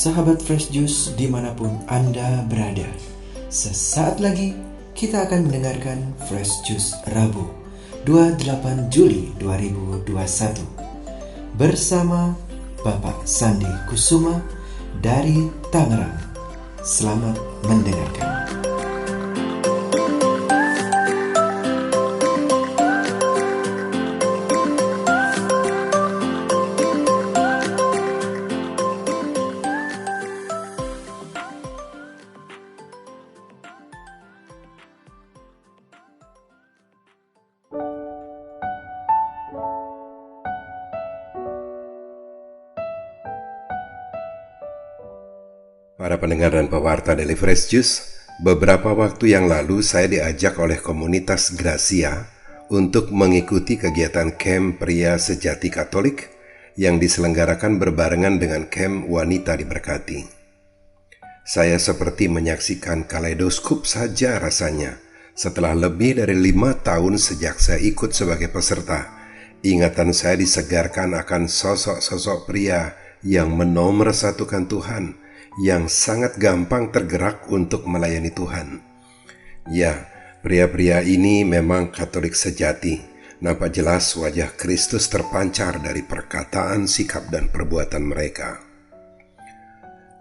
Sahabat Fresh Juice dimanapun Anda berada, sesaat lagi kita akan mendengarkan Fresh Juice Rabu 28 Juli 2021 bersama Bapak Sandi Kusuma dari Tangerang. Selamat mendengarkan. Para pendengar dan pewarta Daily Fresh Juice, beberapa waktu yang lalu saya diajak oleh komunitas Gracia untuk mengikuti kegiatan camp pria sejati Katolik yang diselenggarakan berbarengan dengan camp wanita diberkati. Saya seperti menyaksikan kaleidoskop saja rasanya. Setelah lebih dari 5 tahun sejak saya ikut sebagai peserta, ingatan saya disegarkan akan sosok-sosok pria yang menomorsatukan Tuhan, yang sangat gampang tergerak untuk melayani Tuhan. Ya, pria-pria ini memang Katolik sejati. Nampak jelas wajah Kristus terpancar dari perkataan, sikap, dan perbuatan mereka.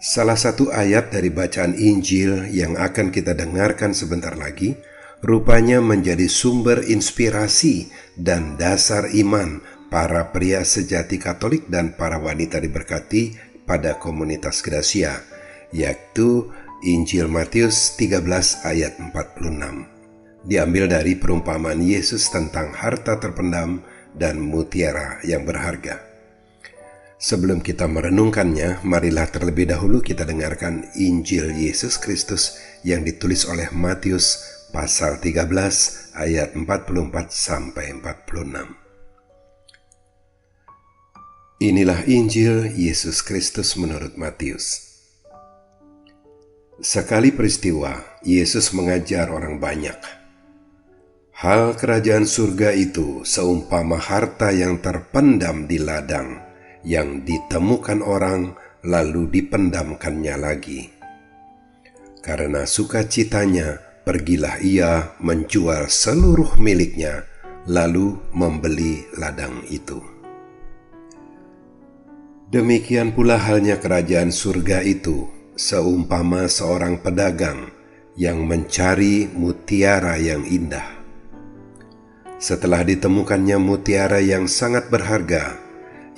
Salah satu ayat dari bacaan Injil yang akan kita dengarkan sebentar lagi rupanya menjadi sumber inspirasi dan dasar iman para pria sejati Katolik dan para wanita diberkati pada komunitas Gracia, yaitu Injil Matius 13 ayat 46. Diambil dari perumpamaan Yesus tentang harta terpendam dan mutiara yang berharga. Sebelum kita merenungkannya, marilah terlebih dahulu kita dengarkan Injil Yesus Kristus yang ditulis oleh Matius pasal 13 ayat 44 sampai 46. Inilah Injil Yesus Kristus menurut Matius. Sekali peristiwa, Yesus mengajar orang banyak. Hal kerajaan surga itu seumpama harta yang terpendam di ladang, yang ditemukan orang lalu dipendamkannya lagi. Karena sukacitanya, pergilah ia menjual seluruh miliknya, lalu membeli ladang itu. Demikian pula halnya kerajaan surga itu, seumpama seorang pedagang yang mencari mutiara yang indah. Setelah ditemukannya mutiara yang sangat berharga,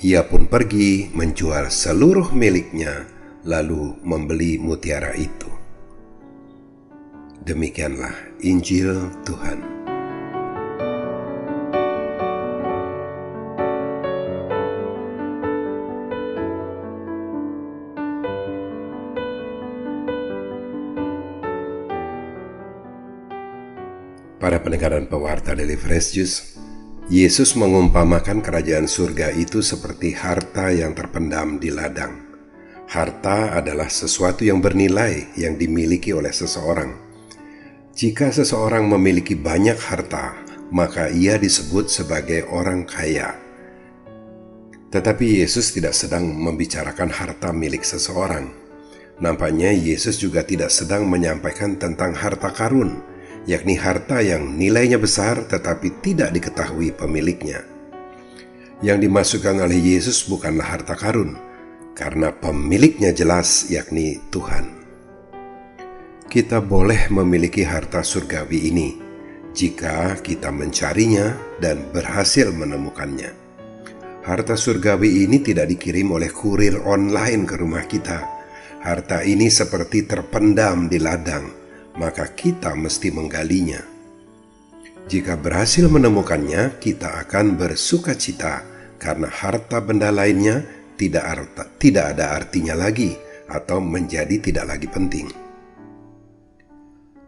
ia pun pergi menjual seluruh miliknya, lalu membeli mutiara itu. Demikianlah Injil Tuhan. Para pendengar dan pewarta Daily Fresh Juice, Yesus mengumpamakan kerajaan surga itu seperti harta yang terpendam di ladang. Harta adalah sesuatu yang bernilai yang dimiliki oleh seseorang. Jika seseorang memiliki banyak harta, maka ia disebut sebagai orang kaya. Tetapi Yesus tidak sedang membicarakan harta milik seseorang. Nampaknya Yesus juga tidak sedang menyampaikan tentang harta karun, yakni harta yang nilainya besar tetapi tidak diketahui pemiliknya. Yang dimasukkan oleh Yesus bukanlah harta karun, karena pemiliknya jelas, yakni Tuhan. Kita boleh memiliki harta surgawi ini jika kita mencarinya dan berhasil menemukannya. Harta surgawi ini tidak dikirim oleh kurir online ke rumah kita. Harta ini seperti terpendam di ladang, maka kita mesti menggalinya. Jika berhasil menemukannya, kita akan bersukacita karena harta benda lainnya tidak ada artinya lagi atau menjadi tidak lagi penting.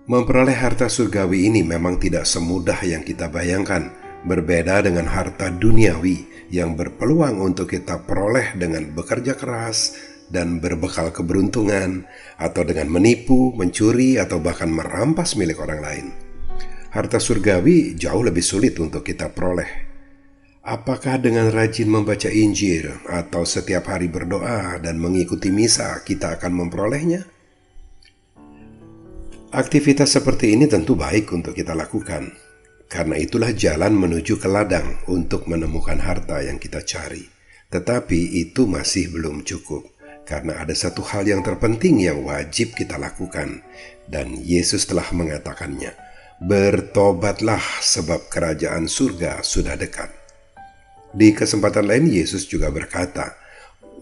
Memperoleh harta surgawi ini memang tidak semudah yang kita bayangkan, berbeda dengan harta duniawi yang berpeluang untuk kita peroleh dengan bekerja keras dan berbekal keberuntungan, atau dengan menipu, mencuri, atau bahkan merampas milik orang lain. Harta surgawi jauh lebih sulit untuk kita peroleh. Apakah dengan rajin membaca Injil atau setiap hari berdoa dan mengikuti misa kita akan memperolehnya? Aktivitas seperti ini tentu baik untuk kita lakukan, karena itulah jalan menuju ke ladang untuk menemukan harta yang kita cari. Tetapi itu masih belum cukup, karena ada satu hal yang terpenting yang wajib kita lakukan, dan Yesus telah mengatakannya. Bertobatlah sebab kerajaan surga sudah dekat. Di kesempatan lain Yesus juga berkata,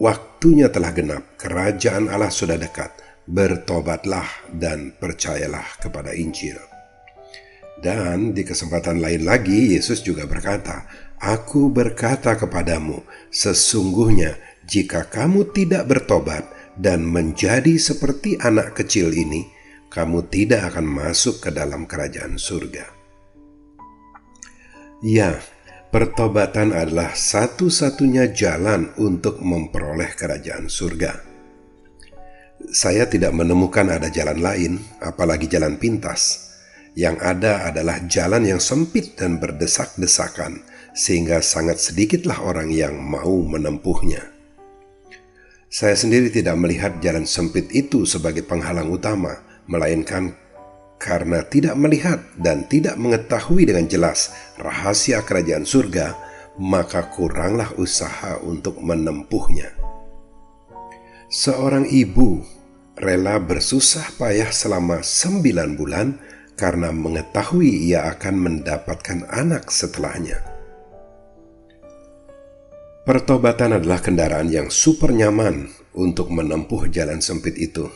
waktunya telah genap, kerajaan Allah sudah dekat, bertobatlah dan percayalah kepada Injil. Dan di kesempatan lain lagi Yesus juga berkata, aku berkata kepadamu, sesungguhnya jika kamu tidak bertobat dan menjadi seperti anak kecil ini, kamu tidak akan masuk ke dalam kerajaan surga. Ya, pertobatan adalah satu-satunya jalan untuk memperoleh kerajaan surga. Saya tidak menemukan ada jalan lain, apalagi jalan pintas. Yang ada adalah jalan yang sempit dan berdesak-desakan, sehingga sangat sedikitlah orang yang mau menempuhnya. Saya sendiri tidak melihat jalan sempit itu sebagai penghalang utama, melainkan karena tidak melihat dan tidak mengetahui dengan jelas rahasia kerajaan surga, maka kuranglah usaha untuk menempuhnya. Seorang ibu rela bersusah payah selama 9 bulan karena mengetahui ia akan mendapatkan anak setelahnya. Pertobatan adalah kendaraan yang super nyaman untuk menempuh jalan sempit itu.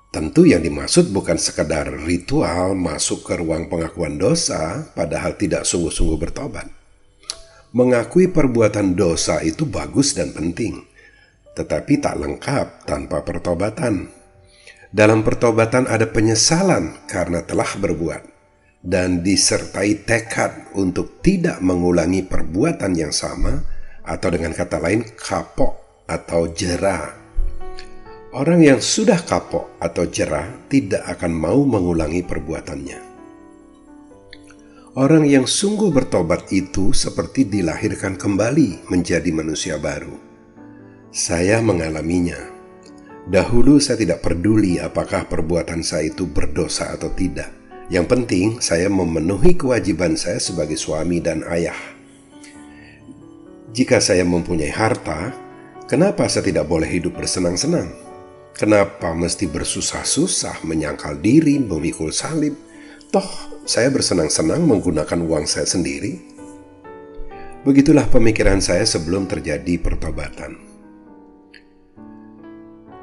Tentu yang dimaksud bukan sekadar ritual masuk ke ruang pengakuan dosa, padahal tidak sungguh-sungguh bertobat. Mengakui perbuatan dosa itu bagus dan penting, tetapi tak lengkap tanpa pertobatan. Dalam pertobatan ada penyesalan karena telah berbuat, dan disertai tekad untuk tidak mengulangi perbuatan yang sama, atau dengan kata lain kapok atau jera. Orang yang sudah kapok atau jera tidak akan mau mengulangi perbuatannya. Orang yang sungguh bertobat itu seperti dilahirkan kembali menjadi manusia baru. Saya mengalaminya. Dahulu saya tidak peduli apakah perbuatan saya itu berdosa atau tidak. Yang penting saya memenuhi kewajiban saya sebagai suami dan ayah. Jika saya mempunyai harta, kenapa saya tidak boleh hidup bersenang-senang? Kenapa mesti bersusah-susah menyangkal diri, memikul salib? Toh, saya bersenang-senang menggunakan uang saya sendiri. Begitulah pemikiran saya sebelum terjadi pertobatan.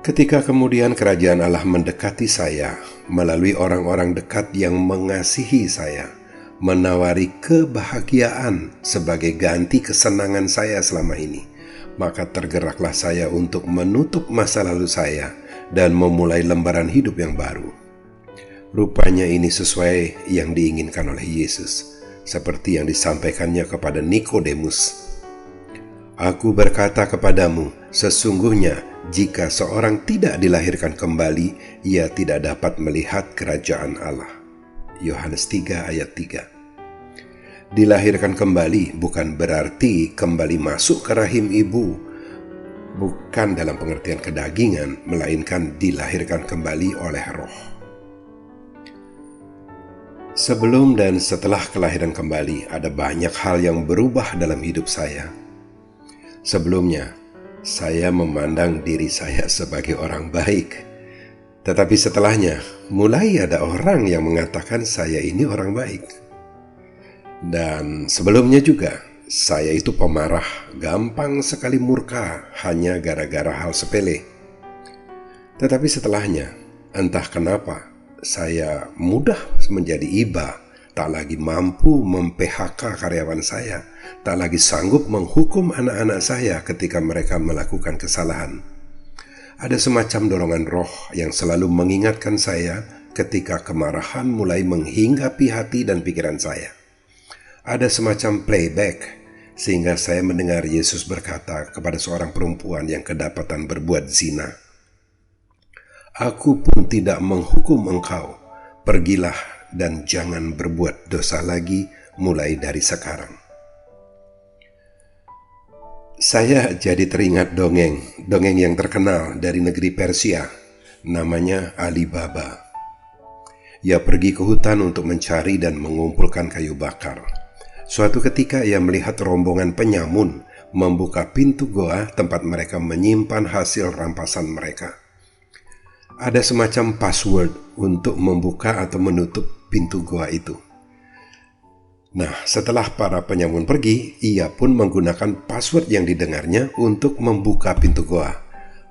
Ketika kemudian kerajaan Allah mendekati saya melalui orang-orang dekat yang mengasihi saya, menawari kebahagiaan sebagai ganti kesenangan saya selama ini, maka tergeraklah saya untuk menutup masa lalu saya dan memulai lembaran hidup yang baru. Rupanya ini sesuai yang diinginkan oleh Yesus, seperti yang disampaikannya kepada Nikodemus. Aku berkata kepadamu, sesungguhnya jika seorang tidak dilahirkan kembali, ia tidak dapat melihat kerajaan Allah. Yohanes 3 ayat 3. Dilahirkan kembali bukan berarti kembali masuk ke rahim ibu, bukan dalam pengertian kedagingan, melainkan dilahirkan kembali oleh roh. Sebelum dan setelah kelahiran kembali, ada banyak hal yang berubah dalam hidup saya. Sebelumnya, saya memandang diri saya sebagai orang baik. Tetapi setelahnya, mulai ada orang yang mengatakan saya ini orang baik. Dan sebelumnya juga, saya itu pemarah, gampang sekali murka hanya gara-gara hal sepele. Tetapi setelahnya, entah kenapa, saya mudah menjadi iba, tak lagi mampu mem-PHK karyawan saya, tak lagi sanggup menghukum anak-anak saya ketika mereka melakukan kesalahan. Ada semacam dorongan roh yang selalu mengingatkan saya ketika kemarahan mulai menghinggapi hati dan pikiran saya. Ada semacam playback, sehingga saya mendengar Yesus berkata kepada seorang perempuan yang kedapatan berbuat zina, "Aku pun tidak menghukum engkau, pergilah dan jangan berbuat dosa lagi mulai dari sekarang." Saya jadi teringat dongeng yang terkenal dari negeri Persia, namanya Ali Baba. Ia pergi ke hutan untuk mencari dan mengumpulkan kayu bakar. Suatu ketika ia melihat rombongan penyamun membuka pintu goa tempat mereka menyimpan hasil rampasan mereka. Ada semacam password untuk membuka atau menutup pintu goa itu. Nah, setelah para penyamun pergi, ia pun menggunakan password yang didengarnya untuk membuka pintu goa,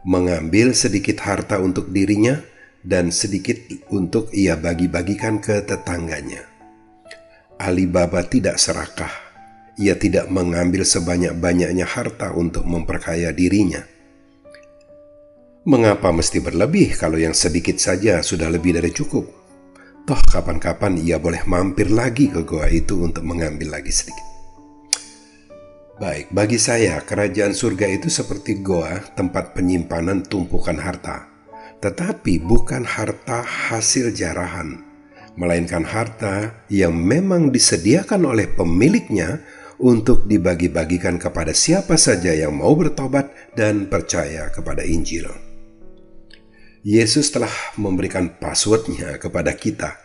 mengambil sedikit harta untuk dirinya dan sedikit untuk ia bagi-bagikan ke tetangganya. Ali Baba tidak serakah. Ia tidak mengambil sebanyak-banyaknya harta untuk memperkaya dirinya. Mengapa mesti berlebih kalau yang sedikit saja sudah lebih dari cukup? Toh kapan-kapan ia boleh mampir lagi ke goa itu untuk mengambil lagi sedikit. Baik, bagi saya kerajaan surga itu seperti goa, tempat penyimpanan tumpukan harta. Tetapi bukan harta hasil jarahan, melainkan harta yang memang disediakan oleh pemiliknya untuk dibagi-bagikan kepada siapa saja yang mau bertobat dan percaya kepada Injil. Yesus telah memberikan passwordnya kepada kita.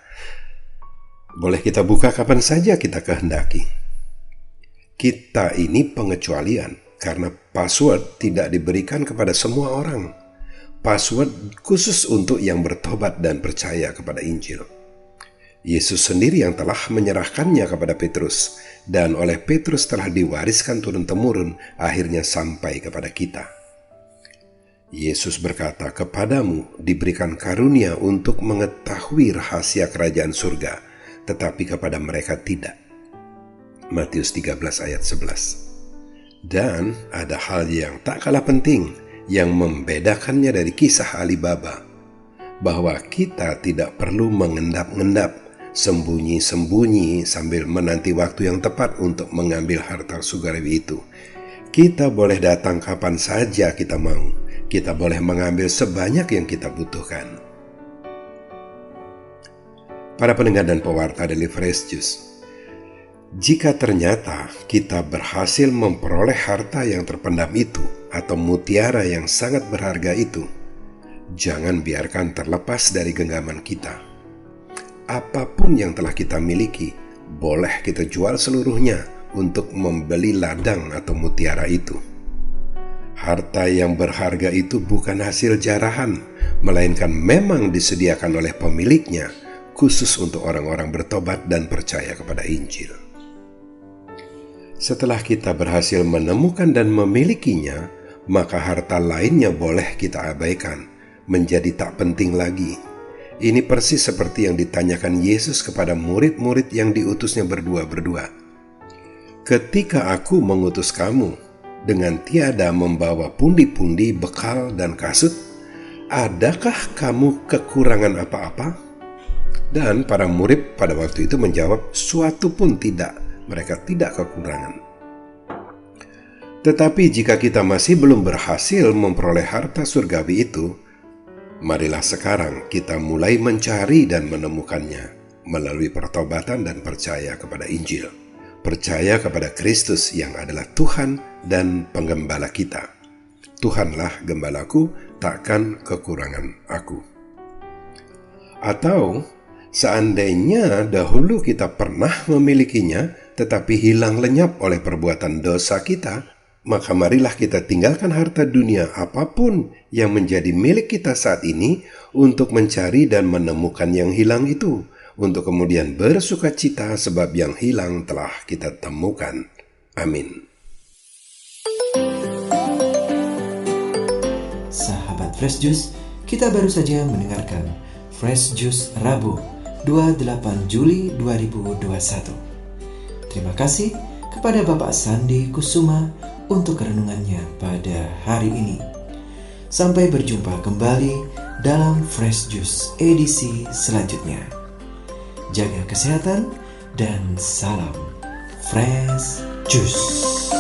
Boleh kita buka kapan saja kita kehendaki. Kita ini pengecualian karena password tidak diberikan kepada semua orang. Password khusus untuk yang bertobat dan percaya kepada Injil. Yesus sendiri yang telah menyerahkannya kepada Petrus, dan oleh Petrus telah diwariskan turun-temurun, akhirnya sampai kepada kita. Yesus berkata, "Kepadamu diberikan karunia untuk mengetahui rahasia kerajaan surga, tetapi kepada mereka tidak." Matius 13 ayat 11. Dan ada hal yang tak kalah penting yang membedakannya dari kisah Ali Baba, bahwa kita tidak perlu mengendap-endap, sembunyi-sembunyi sambil menanti waktu yang tepat untuk mengambil harta surgawi itu. Kita boleh datang kapan saja kita mau. Kita boleh mengambil sebanyak yang kita butuhkan. Para pendengar dan pewarta dari Fresh Juice, jika ternyata kita berhasil memperoleh harta yang terpendam itu atau mutiara yang sangat berharga itu, jangan biarkan terlepas dari genggaman kita. Apapun yang telah kita miliki, boleh kita jual seluruhnya untuk membeli ladang atau mutiara itu. Harta yang berharga itu bukan hasil jarahan, melainkan memang disediakan oleh pemiliknya, khusus untuk orang-orang bertobat dan percaya kepada Injil. Setelah kita berhasil menemukan dan memilikinya, maka harta lainnya boleh kita abaikan, menjadi tak penting lagi. Ini persis seperti yang ditanyakan Yesus kepada murid-murid yang diutusnya berdua-berdua. "Ketika aku mengutus kamu dengan tiada membawa pundi-pundi, bekal, dan kasut, adakah kamu kekurangan apa-apa?" Dan para murid pada waktu itu menjawab, "Suatu pun tidak." Mereka tidak kekurangan. Tetapi jika kita masih belum berhasil memperoleh harta surgawi itu, marilah sekarang kita mulai mencari dan menemukannya melalui pertobatan dan percaya kepada Injil. Percaya kepada Kristus yang adalah Tuhan dan penggembala kita. Tuhanlah gembalaku, takkan kekurangan aku. Atau seandainya dahulu kita pernah memilikinya, tetapi hilang lenyap oleh perbuatan dosa kita, maka marilah kita tinggalkan harta dunia apapun yang menjadi milik kita saat ini untuk mencari dan menemukan yang hilang itu, untuk kemudian bersukacita sebab yang hilang telah kita temukan. Amin. Sahabat Fresh Juice, kita baru saja mendengarkan Fresh Juice Rabu 28 Juli 2021. Terima kasih kepada Bapak Sandi Kusuma untuk renungannya pada hari ini. Sampai berjumpa kembali dalam Fresh Juice edisi selanjutnya. Jaga kesehatan dan salam Fresh Juice.